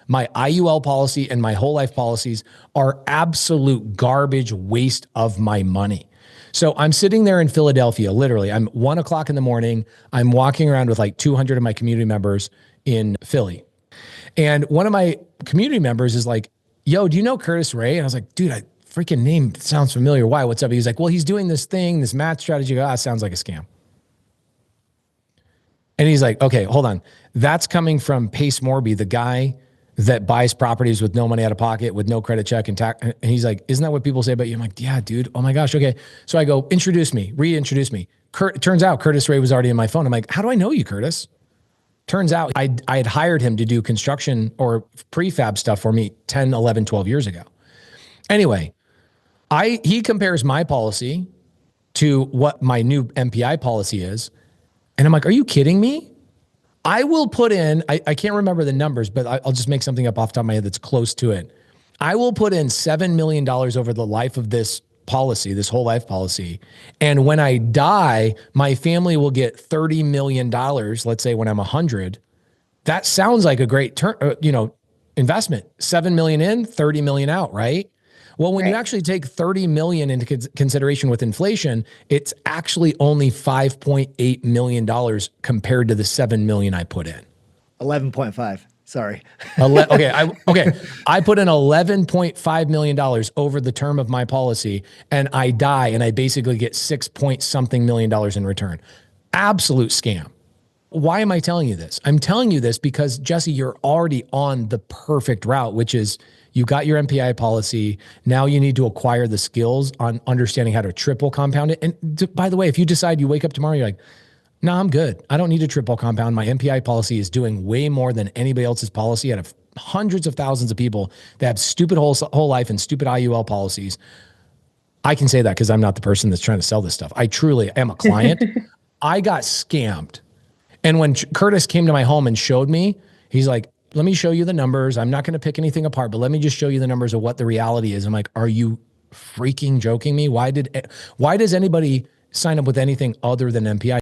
My IUL policy and my whole life policies are absolute garbage waste of my money. So I'm sitting there in Philadelphia, literally. I'm 1 o'clock in the morning. I'm walking around with like 200 of my community members in Philly. And one of my community members is like, yo, do you know Curtis Ray? And I was like, dude, I freaking name sounds familiar. Why? What's up? He's like, well, he's doing this thing, this math strategy. Sounds like a scam. And he's like, okay, hold on. That's coming from Pace Morby, the guy that buys properties with no money out of pocket, with no credit check and tax. And he's like, isn't that what people say about you? I'm like, yeah, dude. Oh my gosh. Okay. So I go, reintroduce me. Turns out Curtis Ray was already in my phone. I'm like, how do I know you, Curtis? Turns out I had hired him to do construction or prefab stuff for me 10, 11, 12 years ago. Anyway, he compares my policy to what my new MPI policy is. And I'm like, are you kidding me? I will put in, I can't remember the numbers, but I'll just make something up off the top of my head that's close to it. I will put in $7 million over the life of this policy, this whole life policy. And when I die, my family will get $30 million, let's say when I'm 100. That sounds like a great investment. 7 million in, 30 million out, right? Well, when you actually take 30 million into consideration with inflation, it's actually only $5.8 million compared to the 7 million I put in. 11.5. Sorry. I put in $11.5 million over the term of my policy, and I die, and I basically get 6 point something million dollars in return. Absolute scam. Why am I telling you this? I'm telling you this because, Jesse, you're already on the perfect route, which is you got your MPI policy. Now you need to acquire the skills on understanding how to triple compound it. And by the way, if you decide you wake up tomorrow, you're like, no, I'm good. I don't need to triple compound. My MPI policy is doing way more than anybody else's policy out of hundreds of thousands of people that have stupid whole life and stupid IUL policies. I can say that because I'm not the person that's trying to sell this stuff. I truly am a client. I got scammed. And when Curtis came to my home and showed me, he's like, let me show you the numbers. I'm not going to pick anything apart, but let me just show you the numbers of what the reality is. I'm like, are you freaking joking me? Why does anybody sign up with anything other than MPI?